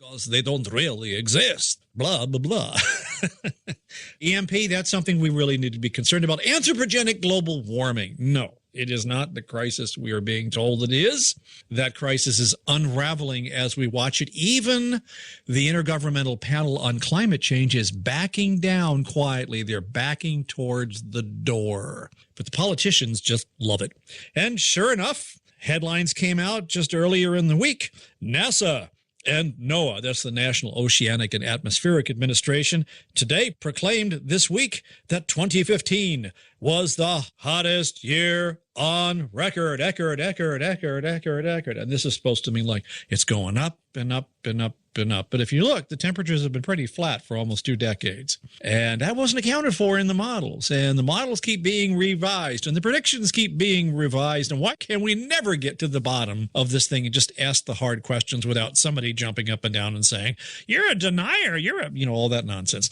because they don't really exist. Blah, blah, blah. EMP, that's something we really need to be concerned about. Anthropogenic global warming. No, it is not the crisis we are being told it is. That crisis is unraveling as we watch it. Even the Intergovernmental Panel on Climate Change is backing down quietly. They're backing towards the door. But the politicians just love it. And sure enough, headlines came out just earlier in the week. NASA and NOAA, that's the National Oceanic and Atmospheric Administration, today proclaimed this week that 2015 was the hottest year on record. And this is supposed to mean like it's going up and up and up and up. But if you look, the temperatures have been pretty flat for almost 2 decades. And that wasn't accounted for in the models. And the models keep being revised and the predictions keep being revised. And why can we never get to the bottom of this thing and just ask the hard questions without somebody jumping up and down and saying, you're a denier, all that nonsense.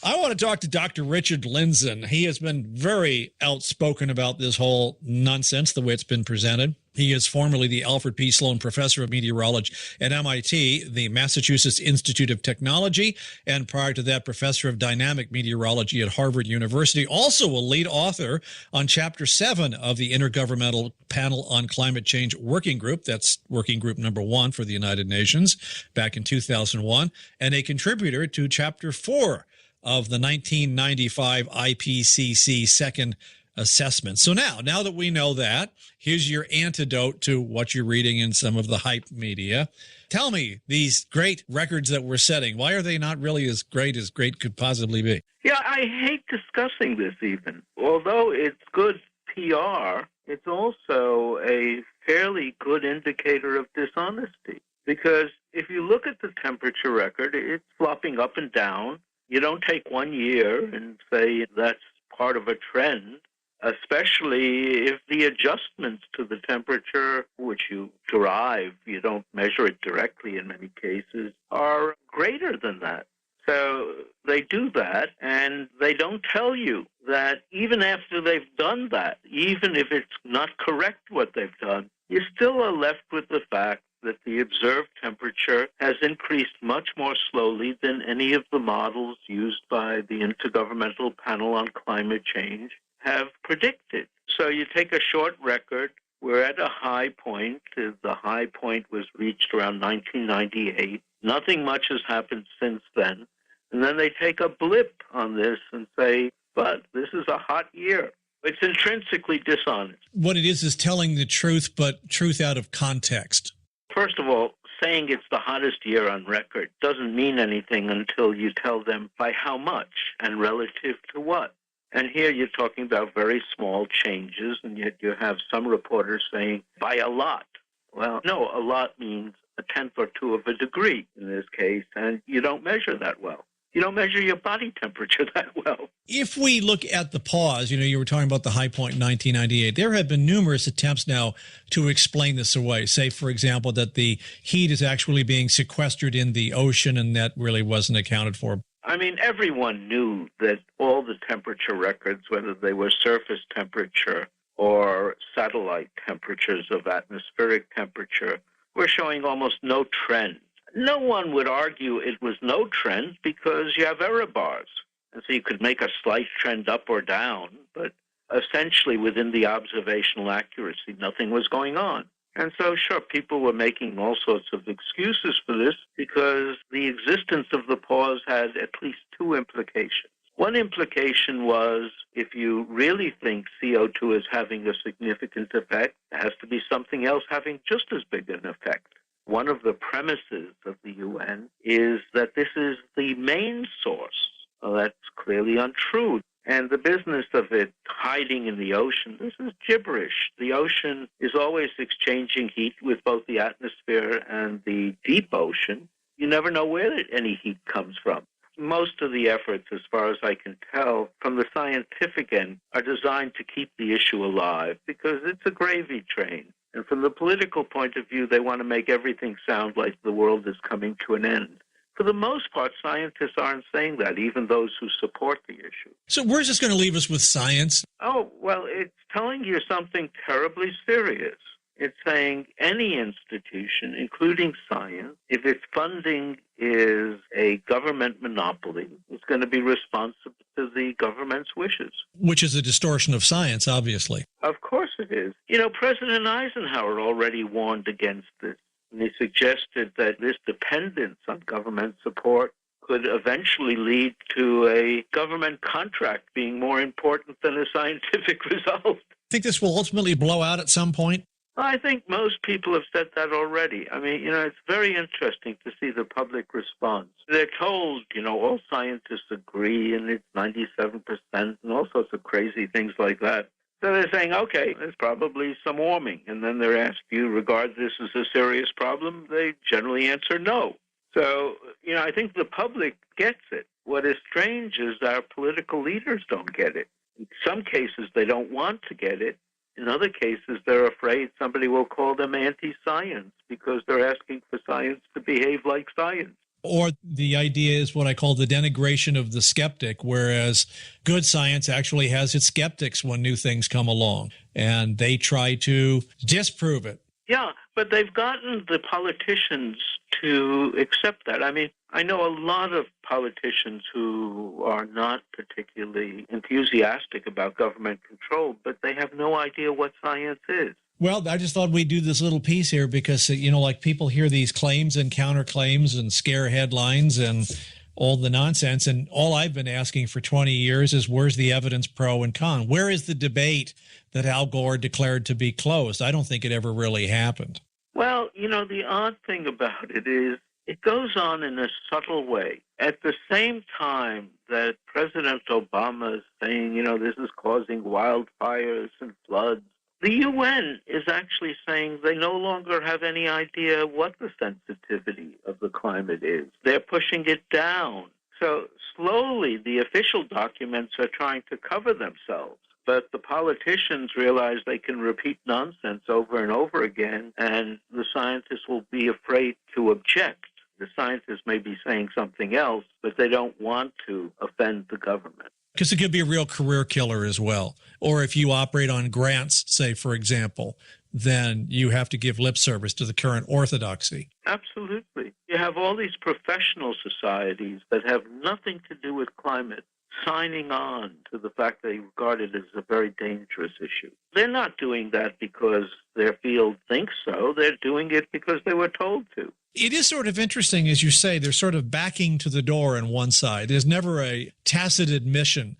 I want to talk to Dr. Richard Lindzen. He has been very outspoken about this whole nonsense, the way it's been presented. He is formerly the Alfred P. Sloan Professor of Meteorology at MIT, the Massachusetts Institute of Technology, and prior to that, Professor of Dynamic Meteorology at Harvard University. Also a lead author on Chapter 7 of the Intergovernmental Panel on Climate Change Working Group. That's Working Group number 1 for the United Nations back in 2001, and a contributor to Chapter 4 of the 1995 IPCC Second Assessment. So now that we know that, here's your antidote to what you're reading in some of the hype media. Tell me, these great records that we're setting, why are they not really as great could possibly be? Yeah, I hate discussing this even. Although it's good PR, it's also a fairly good indicator of dishonesty. Because if you look at the temperature record, it's flopping up and down. You don't take 1 year and say that's part of a trend, especially if the adjustments to the temperature, which you derive, you don't measure it directly in many cases, are greater than that. So they do that, and they don't tell you that even after they've done that, even if it's not correct what they've done, you still are left with the fact that the observed temperature has increased much more slowly than any of the models used by the Intergovernmental Panel on Climate Change have predicted. So you take a short record, we're at a high point. The high point was reached around 1998. Nothing much has happened since then. And then they take a blip on this and say, but this is a hot year. It's intrinsically dishonest. What it is telling the truth, but truth out of context. First of all, saying it's the hottest year on record doesn't mean anything until you tell them by how much and relative to what. And here you're talking about very small changes, and yet you have some reporters saying by a lot. Well, no, a lot means a tenth or two of a degree in this case, and you don't measure that well. You don't measure your body temperature that well. If we look at the pause, you were talking about the high point in 1998. There have been numerous attempts now to explain this away. Say, for example, that the heat is actually being sequestered in the ocean, and that really wasn't accounted for. I mean, everyone knew that all the temperature records, whether they were surface temperature or satellite temperatures of atmospheric temperature, were showing almost no trend. No one would argue it was no trend because you have error bars. And so you could make a slight trend up or down, but essentially within the observational accuracy, nothing was going on. And so, sure, people were making all sorts of excuses for this because the existence of the pause had at least two implications. One implication was if you really think CO2 is having a significant effect, there has to be something else having just as big an effect. One of the premises of the UN is that this is the main source. Well, that's clearly untrue. And the business of it hiding in the ocean, this is gibberish. The ocean is always exchanging heat with both the atmosphere and the deep ocean. You never know where any heat comes from. Most of the efforts, as far as I can tell, from the scientific end, are designed to keep the issue alive because it's a gravy train. And from the political point of view, they want to make everything sound like the world is coming to an end. For the most part, scientists aren't saying that, even those who support the issue. So where's this going to leave us with science? Oh, well, it's telling you something terribly serious. It's saying any institution, including science, if its funding is a government monopoly, it's going to be responsible to the government's wishes. Which is a distortion of science, obviously. Of course it is. President Eisenhower already warned against this. And he suggested that this dependence on government support could eventually lead to a government contract being more important than a scientific result. Think this will ultimately blow out at some point? I think most people have said that already. I mean, it's very interesting to see the public response. They're told, all scientists agree and it's 97% and all sorts of crazy things like that. So they're saying, okay, there's probably some warming. And then they're asked, do you regard this as a serious problem? They generally answer no. So, I think the public gets it. What is strange is our political leaders don't get it. In some cases, they don't want to get it. In other cases, they're afraid somebody will call them anti-science because they're asking for science to behave like science. Or the idea is what I call the denigration of the skeptic, whereas good science actually has its skeptics when new things come along, and they try to disprove it. Yeah, but they've gotten the politicians to accept that. I mean, I know a lot of politicians who are not particularly enthusiastic about government control, but they have no idea what science is. Well, I just thought we'd do this little piece here because, like people hear these claims and counterclaims and scare headlines and all the nonsense. And all I've been asking for 20 years is where's the evidence pro and con? Where is the debate that Al Gore declared to be closed? I don't think it ever really happened. Well, the odd thing about it is it goes on in a subtle way. At the same time that President Obama is saying, this is causing wildfires and floods, the UN is actually saying they no longer have any idea what the sensitivity of the climate is. They're pushing it down. So slowly the official documents are trying to cover themselves. But the politicians realize they can repeat nonsense over and over again, and the scientists will be afraid to object. The scientists may be saying something else, but they don't want to offend the government. Because it could be a real career killer as well. Or if you operate on grants, say, for example, then you have to give lip service to the current orthodoxy. Absolutely. You have all these professional societies that have nothing to do with climate signing on to the fact they regard it as a very dangerous issue. They're not doing that because their field thinks so. They're doing it because they were told to. It is sort of interesting, as you say, they're sort of backing to the door on one side. There's never a tacit admission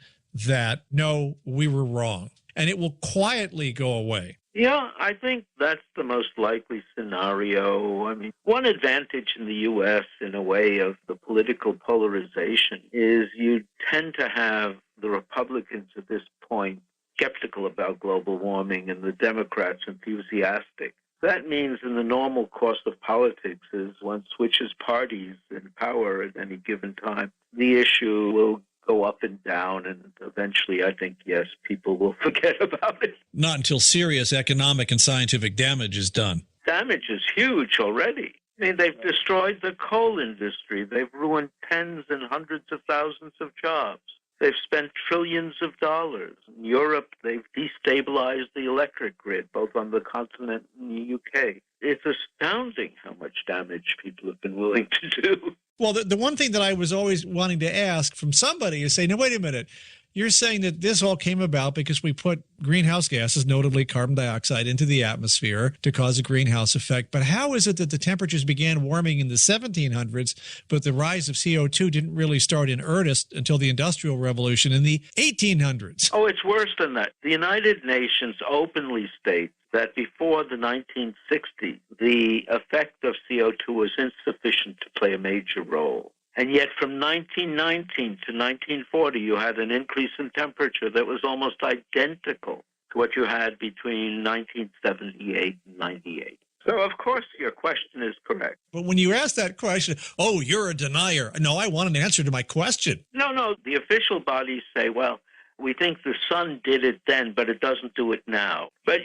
that, no, we were wrong. And it will quietly go away. Yeah, I think that's the most likely scenario. I mean, one advantage in the U.S. in a way of the political polarization is you tend to have the Republicans at this point skeptical about global warming and the Democrats enthusiastic. That means in the normal course of politics is one switches parties in power at any given time. The issue will go up and down, and eventually, I think, yes, people will forget about it. Not until serious economic and scientific damage is done. Damage is huge already. I mean, they've destroyed the coal industry. They've ruined tens and hundreds of thousands of jobs. They've spent trillions of dollars. In Europe, they've destabilized the electric grid, both on the continent and the UK. It's astounding how much damage people have been willing to do. Well, the one thing that I was always wanting to ask from somebody is say, now, wait a minute. You're saying that this all came about because we put greenhouse gases, notably carbon dioxide, into the atmosphere to cause a greenhouse effect. But how is it that the temperatures began warming in the 1700s, but the rise of CO2 didn't really start in earnest until the Industrial Revolution in the 1800s? Oh, it's worse than that. The United Nations openly states that before the 1960s, the effect of CO2 was insufficient to play a major role. And yet from 1919 to 1940, you had an increase in temperature that was almost identical to what you had between 1978 and 98. So, of course, your question is correct. But when you ask that question, oh, you're a denier. No, I want an answer to my question. No, the official bodies say, well, we think the sun did it then, but it doesn't do it now. But,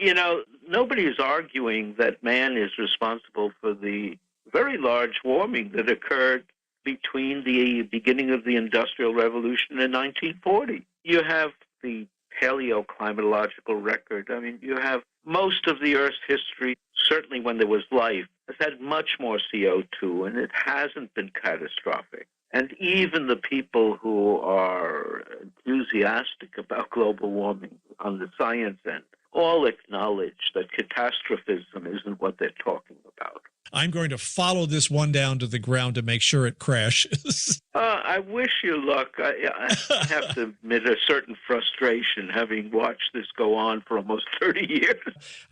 nobody is arguing that man is responsible for the very large warming that occurred between the beginning of the Industrial Revolution and 1940. You have the paleoclimatological record. I mean, you have Most of the Earth's history, certainly when there was life, has had much more CO2, and it hasn't been catastrophic. And even the people who are enthusiastic about global warming on the science end all acknowledge that catastrophism isn't what they're talking about. I'm going to follow this one down to the ground to make sure it crashes. I wish you luck. I have to admit a certain frustration having watched this go on for almost 30 years.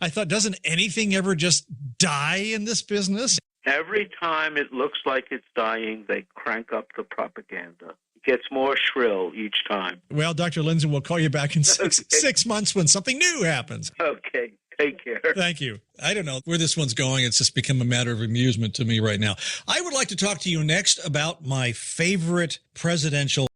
I thought, doesn't anything ever just die in this business? Every time it looks like it's dying, they crank up the propaganda. It gets more shrill each time. Well, Dr. Lindzen, we'll call you back in 6 months when something new happens. Okay. Take care. Thank you. I don't know where this one's going. It's just become a matter of amusement to me right now. I would like to talk to you next about my favorite presidential